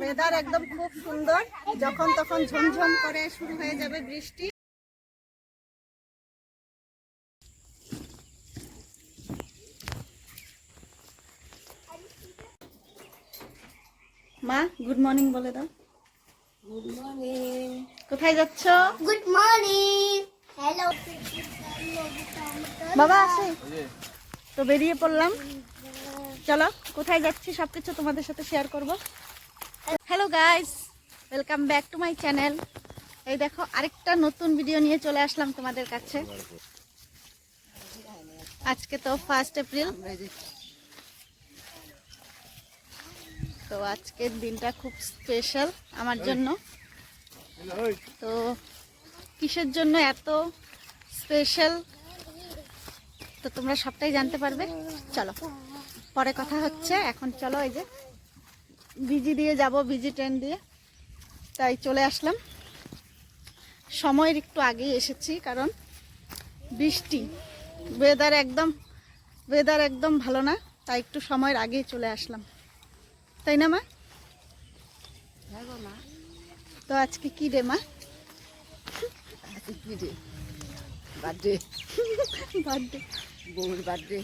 Weather একদম খুব সুন্দর, যখন তখন ঝমঝম করে শুরু হয়ে যাবে বৃষ্টি। মা গুড মর্নিং বলে দাও। Good morning. কোথায় যাচ্ছ? Good morning. হ্যালো বাবা আসে তো বেরিয়ে পড়লাম। চলো কোথায় যাচ্ছি সবকিছু তোমাদের সাথে শেয়ার করব। Hello guys, welcome back to my channel. এই দেখো আরেকটা নতুন ভিডিও নিয়ে চলে আসলাম তোমাদের কাছে। আজকে তো 1 এপ্রিল, তো আজকের দিনটা খুব স্পেশাল আমার জন্য। তো কিসের জন্য এত স্পেশাল তো তোমরা সবটাই জানতে পারবে। চলো পরে কথা হচ্ছে, এখন চলো। এই যে বিজি দিয়ে যাব, বিজি ট্রেন দিয়ে, তাই চলে আসলাম। সময়ের একটু আগেই এসেছি কারণ বৃষ্টি, ওয়েদার একদম ভালো না, তাই একটু সময়ের আগেই চলে আসলাম, তাই না মা? তো আজকে কি রে মা? বার্থডে, বার্থডে, বউর বার্থডে।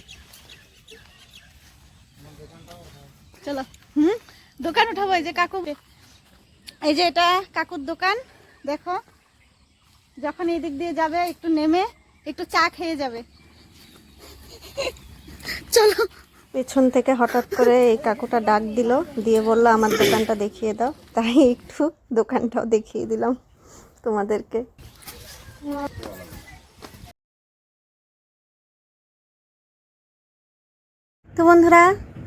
চলো দোকান উঠাবো। এই যে কাকু, এই যে এটা কাকুর দোকান। দেখো যখন এই দিক দিয়ে যাবে একটু নেমে একটু চা খেয়ে যাবে। চলো। পেছন থেকে হঠাৎ করে এই কাকুটা ডাক দিল, দিয়ে বললো আমার দোকানটা দেখিয়ে দাও, তাই একটু দোকানটাও দেখিয়ে দিলাম তোমাদেরকে। তো বন্ধুরা,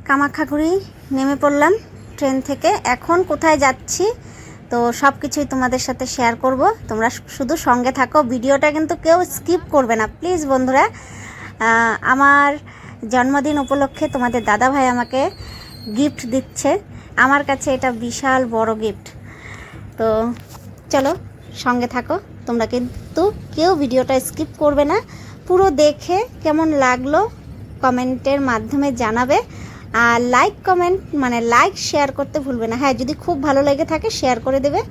কামাখ্যাগুড়ি নেমে পড়লাম ট্রেন থেকে। এখন কোথায় যাচ্ছি তো সব কিছুই তোমাদের সাথে শেয়ার করব, তোমরা শুধু সঙ্গে থাকো। ভিডিওটা কিন্তু কেউ স্কিপ করবে না প্লিজ বন্ধুরা। আমার জন্মদিন উপলক্ষে তোমাদের দাদাভাই আমাকে গিফট দিচ্ছে, আমার কাছে এটা বিশাল বড় গিফট। তো চলো সঙ্গে থাকো, তোমরা কিন্তু কেউ ভিডিওটা স্কিপ করবে না, পুরো দেখে কেমন লাগলো কমেন্টের মাধ্যমে জানাবে। আর লাইক শেয়ার করতে ভুলবে না। হ্যাঁ, যদি খুব ভালো লেগে থাকে শেয়ার করে দেবে,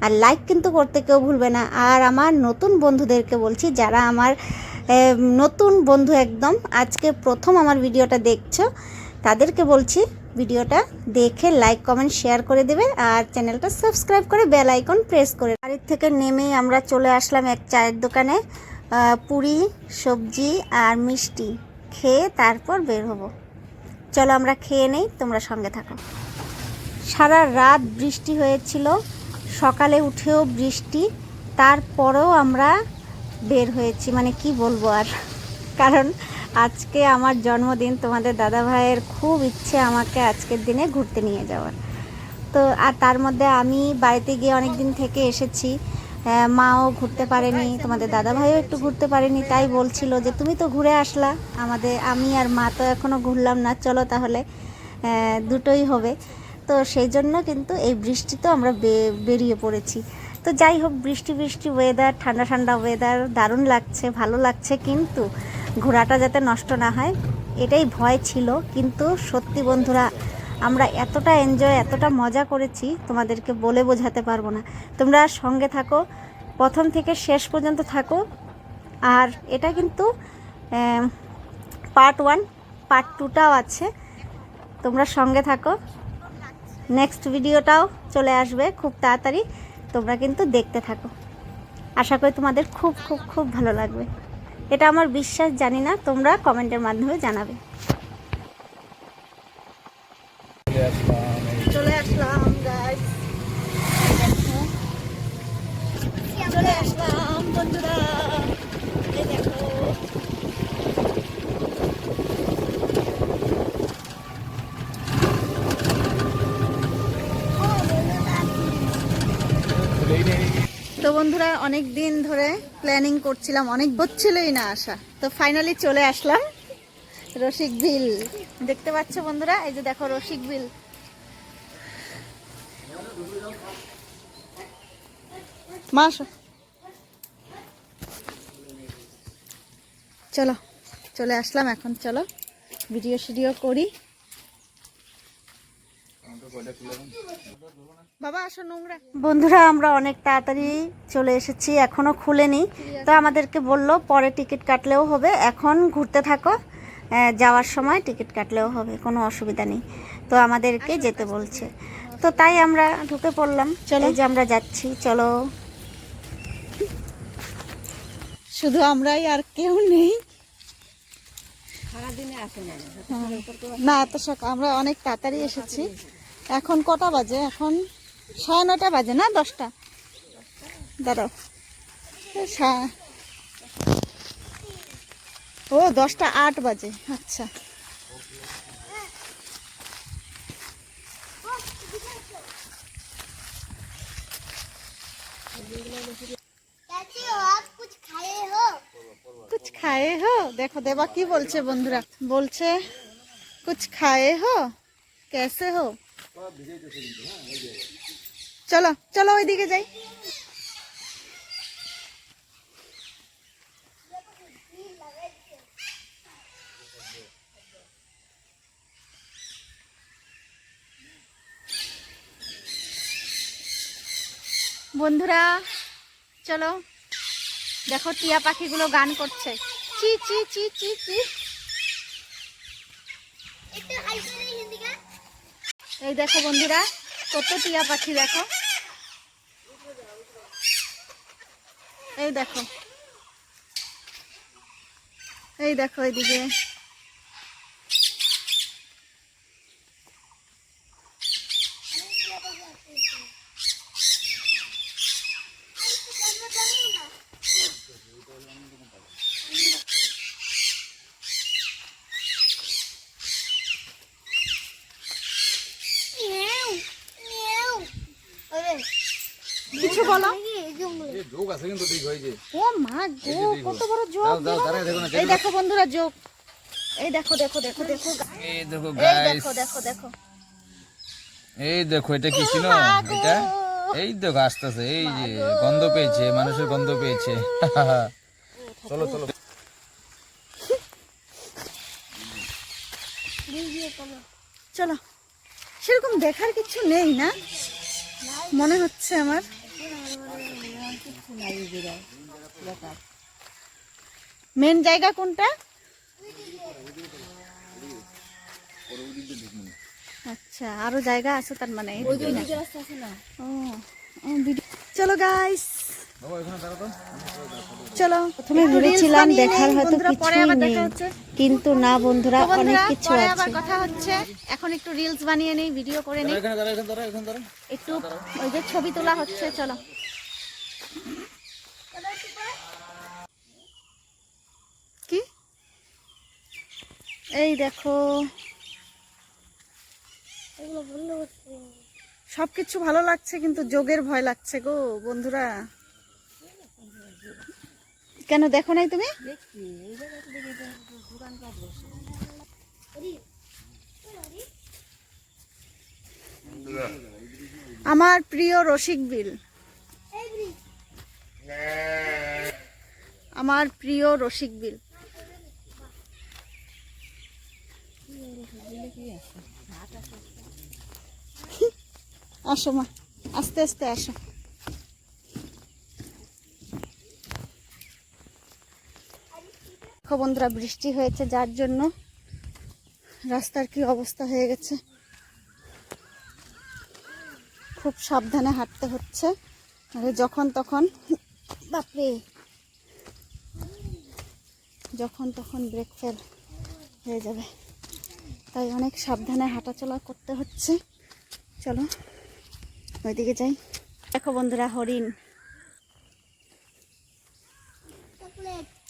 আর লাইক কিন্তু করতে কেউ ভুলবে না। আর আমার নতুন বন্ধুদেরকে বলছি, যারা আমার নতুন বন্ধু একদম আজকে প্রথম আমার ভিডিওটা দেখছো, তাদেরকে বলছি ভিডিওটা দেখে লাইক কমেন্ট শেয়ার করে দেবে, আর চ্যানেলটা সাবস্ক্রাইব করে বেল আইকন প্রেস করে। বাড়ির থেকে নেমেই আমরা চলে আসলাম এক চায়ের দোকানে। পুরি, সবজি আর মিষ্টি খেয়ে তারপর বের হব। চলো আমরা খেয়ে নেই, তোমরা সঙ্গে থাকো। সারা রাত বৃষ্টি হয়েছিল, সকালে উঠেও বৃষ্টি, তারপরেও আমরা বের হয়েছি, মানে কি বলবো আর। কারণ আজকে আমার জন্মদিন, তোমাদের দাদাভাইয়ের খুব ইচ্ছে আমাকে আজকের দিনে ঘুরতে নিয়ে যাওয়ার। তো আর তার মধ্যে আমি বাড়িতে গিয়ে অনেক দিন থেকে এসেছি, মাও ঘুরতে পারেনি, তোমাদের দাদাভাইও একটু ঘুরতে পারেনি, তাই বলছিল যে তুমি তো ঘুরে আসলা, আমি আর মা তো এখনও ঘুরলাম না, চলো তাহলে দুটোই হবে। তো সেই জন্য কিন্তু এই বৃষ্টিতেও আমরা বেরিয়ে পড়েছি। তো যাই হোক, বৃষ্টি ওয়েদার, ঠান্ডা ঠান্ডা ওয়েদার, দারুণ লাগছে, ভালো লাগছে, কিন্তু ঘোরাটা যাতে নষ্ট না হয় এটাই ভয় ছিল। কিন্তু সত্যি বন্ধুরা, আমরা এতটা এনজয়, এতটা মজা করেছি, তোমাদেরকে বলে বোঝাতে পারবো না। তোমরা সঙ্গে থাকো, প্রথম থেকে শেষ পর্যন্ত থাকো। আর এটা কিন্তু পার্ট 1, পার্ট 2টাও আছে, তোমরা সঙ্গে থাকো। নেক্সট ভিডিওটাও চলে আসবে খুব তাড়াতাড়ি, তোমরা কিন্তু দেখতে থাকো। আশা করি তোমাদের খুব খুব খুব ভালো লাগবে, এটা আমার বিশ্বাস, জানি না, তোমরা কমেন্টের মাধ্যমে জানাবে। চলে আসলাম গাইস, চলে আসলাম বন্ধুরা, এই দেখো। তো বন্ধুরা, অনেক দিন ধরে প্ল্যানিং করছিলাম, অনেক হচ্ছিলই না আসা, তো ফাইনালি চলে আসলাম রসিক বিল। দেখতে পাচ্ছ বন্ধুরা, এই যে দেখো রসিক বিল। মাস চলো চলে আসলাম, এখন চলো ভিডিও করি। বাবা আসো নোংরা। বন্ধুরা আমরা অনেক তাড়াতাড়ি চলে এসেছি, এখনও খুলেনি। তো আমাদেরকে বলল পরে টিকিট কাটলেও হবে, এখন ঘুরতে থাকো, যাওয়ার সময় টিকিট কাটলেও হবে, কোনো অসুবিধা নেই। তো আমাদেরকে যেতে বলছে, তো তাই আমরা ঢুকে পড়লাম। এই যে আমরা যাচ্ছি, চলো। শুধু আমরাই, আর কেউ নেই। সারাদিনে আসে না। না এত সকাল, আমরা অনেক তাড়াতাড়ি এসেছি। এখন কটা বাজে? এখন 9:30 বাজে না 10টা? দাঁড়াও, ও 10:08 বাজে। আচ্ছা चाची आप कुछ खाए हो? कुछ खाए हो? देखो देवा की बोलছে বন্ধুরা, বলছে कुछ खाए हो, कैसे हो? চলো চলো ওইদিকে যাই। বন্ধুরা চলো, দেখো টিয়া পাখিগুলো গান করছে, চি চি চি চি চি। एक तो हाई कर हिंदी का এই দেখো বন্ধুরা, কত টিয়া পাখি দেখো, এই দেখো, এই দেখো এইদিকে। কিছু বলো। যোগ আছে কিন্তু ঠিক হয়েছে। ও মা গো, কত বড় যোগ! এই দেখো বন্ধুরা যোগ, এই দেখো দেখো দেখো দেখো, এই দেখো এই গাইস, দেখো দেখো দেখো। এই দেখো এটা কি ছিল এটা? এই দেখো আসতেছে, এই যে গন্ধ পেয়েছে, মানুষের গন্ধ পেয়েছে। চলো চলো। চলো, সেরকম দেখার কিছু নেই না মনে হচ্ছে আমার। মেন জায়গা কোনটা? আচ্ছা আরো জায়গা আছে তার মানে। চলো গাইস চলো। প্রথমে ভেবেছিলাম দেখার হয়তো পরে কিছুই আবার নেই, দেখা হচ্ছে। কিন্তু না বন্ধুরা, তো অনেক বন্ধুরা, কিছু পরে আছে। আবার কথা হচ্ছে। এখন একটু রিলস বানিয়ে নেই, ভিডিও করে নেই, এখানে দাঁড়া, এখানে দাঁড়া, এখানে দাঁড়া। একটু ওই যে ছবি তোলা হচ্ছে। চলো কি এই দেখো, সবকিছু ভালো লাগছে কিন্তু যোগের ভয় লাগছে গো বন্ধুরা। কেন দেখো নাই তুমি? আমার প্রিয় রসিক বিল, আমার প্রিয় রসিক বিল। আসো মা, আস্তে আস্তে আসো। দেখো বন্ধুরা, বৃষ্টি হয়েছে যার জন্য রাস্তার কি অবস্থা হয়ে গেছে। খুব সাবধানে হাঁটতে হচ্ছে, নাহলে যখন তখন, বাপরে, যখন তখন ব্রেক ফেল হয়ে যাবে, তাই অনেক সাবধানে হাঁটাচলা করতে হচ্ছে। চলো ওইদিকে যাই। দেখো বন্ধুরা, হরিণ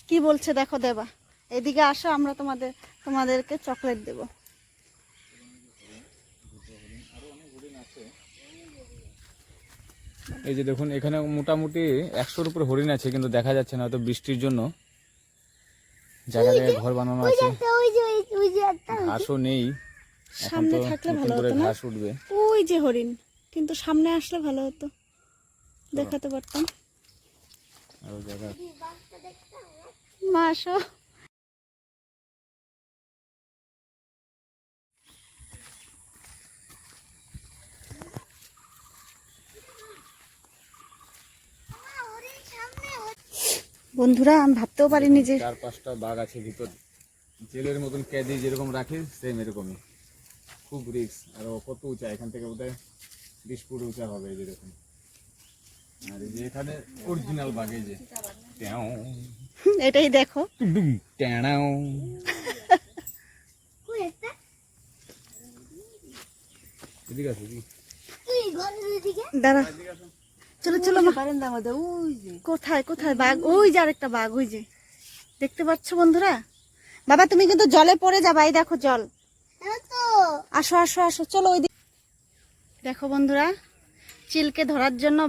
কি বলছে দেখো। দেবা এদিকে আসো, আমরা তোমাদেরকে চকলেট দেব। এই যে দেখুন, এখানে মোটামুটি 100-র উপরে হরিণ আছে, কিন্তু দেখা যাচ্ছে না, হয়তো বৃষ্টির জন্য। জায়গা জায়গায় ঘর বানানো আছে, ঘাসও নেই। এখন সামনে তো থাকলে নতুন ভালো করে হতো না? ঘাস উঠবে। ওই যে হরিণ, কিন্তু সামনে আসলে ভালো হতো, দেখাতে পারতাম। আরো জায়গা মা আসো। বন্ধুরা আমি ভাবতেও পারিনি যে 4-5টা বাঘ আছে ভিতর, জেলের মতন ক্যাদি যেরকম রাখে সেম এরকমই, খুব রিস্ক। আর ও কত উঁচা, এখান থেকে বোধহয় 20 ফুট উঁচা হবে এই যেরকম। আর এই যে এখানে অরিজিনাল বাঘ, এই যে ট্যাও এটাই দেখো। টুডুম ট্যাও। কই একটা এদিকে আসো, এদিকে। তুই ঘরের দিকে দাঁড়া, চলো চলো মা। বারান্দা মধ্যে ওই যে কোথায় কোথায় বাঘ? ওই যে আরেকটা বাঘ, ওই যে দেখতে পাচ্ছ বন্ধুরা। বাবা তুমি কিন্তু জলে পড়ে যাবা, এই দেখো জল। হ্যাঁ তো আসো আসো আসো, চলো ওই দিকে। দেখো বন্ধুরা, চিলকে ধরার জন্য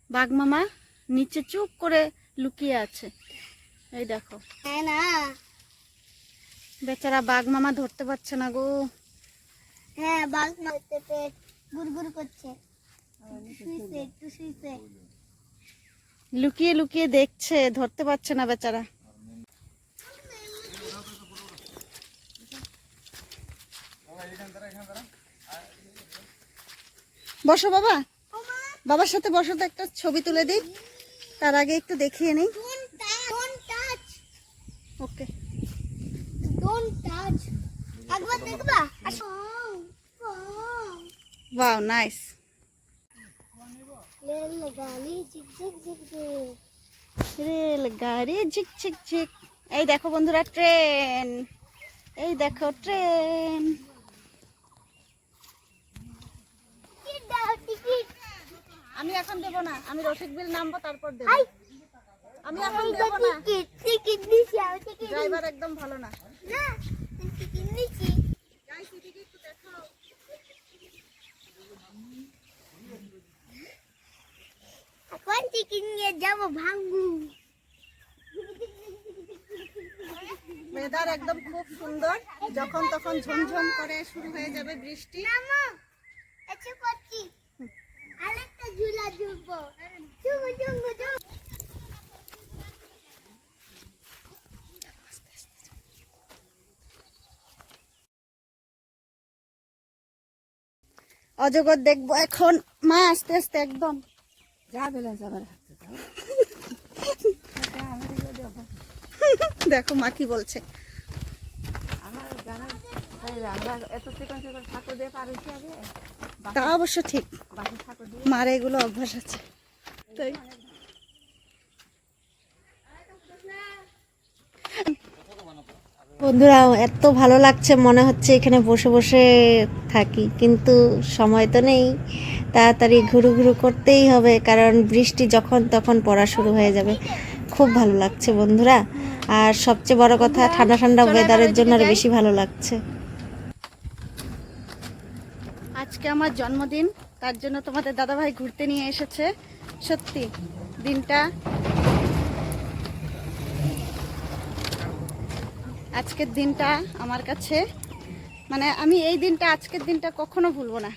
বাঘ মামা নিচে চুপ করে লুকিয়ে আছে। এই দেখো হ্যাঁ না, বেচারা বাঘ মামা ধরতে পারছে না গো। হ্যাঁ বাঘ মারতে পেট গুড়গুড় করছে, শুইছে একটু শুইছে। লুকিয়ে লুকিয়ে দেখছে, ধরতে পারছে না বেচারা। বসো বাবা, বাবার সাথে বসো তো, একটা ছবি তুলে দিই। তার আগে একটু দেখিয়ে নিই। Don't touch, okay, don't touch. একবার দেখবা? আসো। Wow nice. রেলগাড়ি ঝিকঝিক ঝিকঝিক। রেল গাড়ি ঝিক ঝিক ঝিক। এই দেখো বন্ধুরা ট্রেন, এই দেখো ট্রেন। টিকিট দাও, টিকিট। আমি এখন দেবো না, আমি রসিক বিল নামবো তারপর দেবো। হাই, আমি এখন এই দেবো না, টিকিট, টিকিট দিছি, আমি টিকিট ড্রাইভার একদম ভালো না। না, টিকিট নিছি। এখন টিকিট নিয়ে যাবো ভাঙ্গু। ওয়েদার একদম খুব সুন্দর, যখন তখন ঝমঝম করে শুরু হয়ে যাবে বৃষ্টি। নামো, এসে করছি। আরেকটা ঝুলা ঝুলবো। ঝুমু ঝুমু ঝুমু। অজগর দেখবো এখন মা, আস্তে আস্তে একদম। যা বেলা যাবার হাতে দাও। দেখো মা কি বলছে। আমার জানা আমরা এত চিকন চিকন ঠাকুর দিয়ে পারছি আগে, তা অবশ্য ঠিক, বাকি ঠাকুর দিয়ে মার এগুলো অভ্যাস আছে তাই। বন্ধুরা এত ভালো লাগছে, মনে হচ্ছে এখানে বসে বসে থাকি, কিন্তু সময় তো নেই। তাড়াতাড়ি ঘুরু ঘুরু করতেই হবে, কারণ বৃষ্টি যখন তখন পড়া শুরু হয়ে যাবে। খুব ভালো লাগছে বন্ধুরা, আর সবচেয়ে বড় কথা ঠান্ডা ঠান্ডা ওয়েদারের জন্য আরো বেশি ভালো লাগছে। আজকে আমার জন্মদিন, তার জন্য তোমাদের দাদাভাই ঘুরতে নিয়ে এসেছে। সত্যি দিনটা, আজকের দিনটা আমার কাছে, মানে আমি এই দিনটা, আজকের দিনটা কখনো ভুলবো না।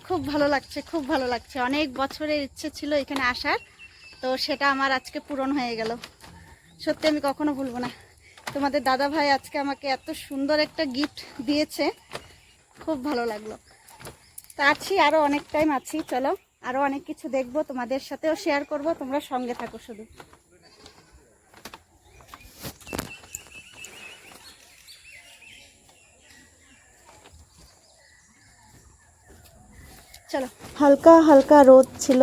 খুব ভালো লাগছে, খুব ভালো লাগছে। অনেক বছরের ইচ্ছে ছিল এখানে আসার, তো সেটা আমার আজকে পূরণ হয়ে গেল। সত্যি আমি কখনো ভুলবো না। তোমাদের দাদা ভাই আজকে আমাকে এত সুন্দর একটা গিফট দিয়েছে, খুব ভালো লাগলো। তা আছি, আরও অনেক টাইম আছি, চলো আরও অনেক কিছু দেখবো, তোমাদের সাথেও শেয়ার করব, তোমরা সঙ্গে থাকো শুধু। চলো। হালকা হালকা রোদ ছিল,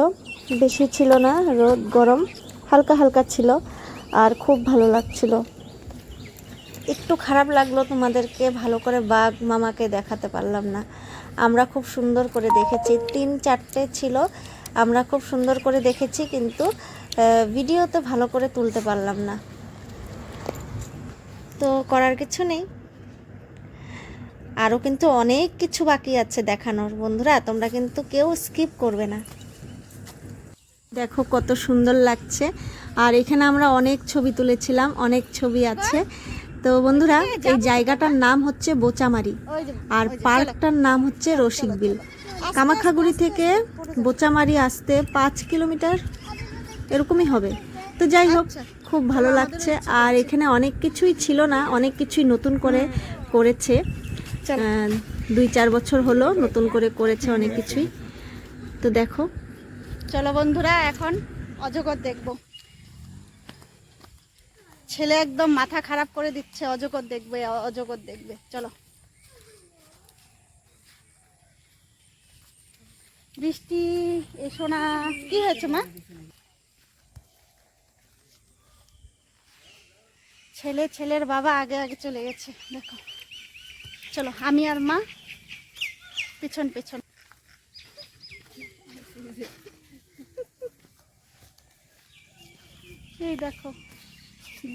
বেশি ছিল না রোদ, গরম হালকা হালকা ছিল, আর খুব ভালো লাগছিল। একটু খারাপ লাগলো তোমাদেরকে ভালো করে বাঘ মামাকে দেখাতে পারলাম না। আমরা খুব সুন্দর করে দেখেছি, 3-4টে ছিল, আমরা খুব সুন্দর করে দেখেছি, কিন্তু ভিডিওতে ভালো করে তুলতে পারলাম না। তো করার কিছু নেই, আরও কিন্তু অনেক কিছু বাকি আছে দেখানোর। বন্ধুরা তোমরা কিন্তু কেউ স্কিপ করবে না। দেখো কত সুন্দর লাগছে, আর এখানে আমরা অনেক ছবি তুলেছিলাম, অনেক ছবি আছে। তো বন্ধুরা এই জায়গাটার নাম হচ্ছে বোচামারি, আর পার্কটার নাম হচ্ছে রসিক বিল। কামাখ্যাগুড়ি থেকে বোচামারি আসতে 5 কিলোমিটার এরকমই হবে। তো যাই হোক, খুব ভালো লাগছে। আর এখানে অনেক কিছুই ছিল না, অনেক কিছুই নতুন করে করেছে। 2-4 বছর হলো নতুন করে করেছে অনেক কিছুই। তো দেখো, চলো বন্ধুরা এখন অজগর দেখবো। ছেলে একদম মাথা খারাপ করে দিচ্ছে, অজগর দেখবে অজগর দেখবে। চলো। বৃষ্টি এসো না। কি হয়েছে মা? ছেলের বাবা আগে আগে চলে গেছে দেখো। চলো আমি আর মা পিছন পিছন। এই দেখো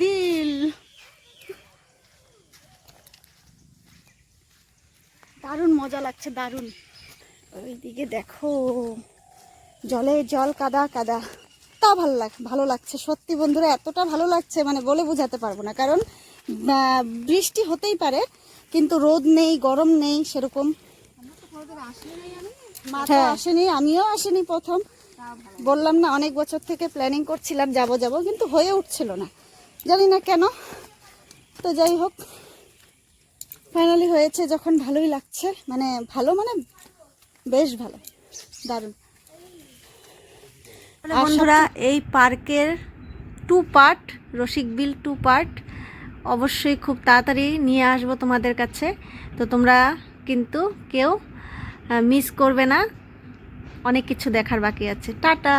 দিল, দারুণ মজা লাগছে, দারুণ। ওইদিকে দেখো জলে জল, কাদা কাদা, তা ভালো লাগছে সত্যি বন্ধুরা, এতটা ভালো লাগছে মানে বলে বোঝাতে পারবো না। কারণ বৃষ্টি হতেই পারে কিন্তু রোদ নেই, গরম নেই সেরকম। মা তো আসেনি, আমিও আসেনি প্রথম। বললাম না অনেক বছর থেকে প্ল্যানিং করছিলাম যাব কিন্তু হয়ে উঠছিল না, জানি না কেন। তো যাই হোক ফাইনালি হয়েছে যখন ভালোই লাগছে, মানে ভালো মানে বেশ ভালো, দারুণ। বন্ধুরা এই পার্কের 2 পার্ট, রসিকবিল 2 পার্ট অবশ্যই খুব তাড়াতাড়ি নিয়ে আসবো তোমাদের কাছে। তো তোমরা কিন্তু কেউ মিস করবে না, অনেক কিছু দেখার বাকি আছে। টাটা।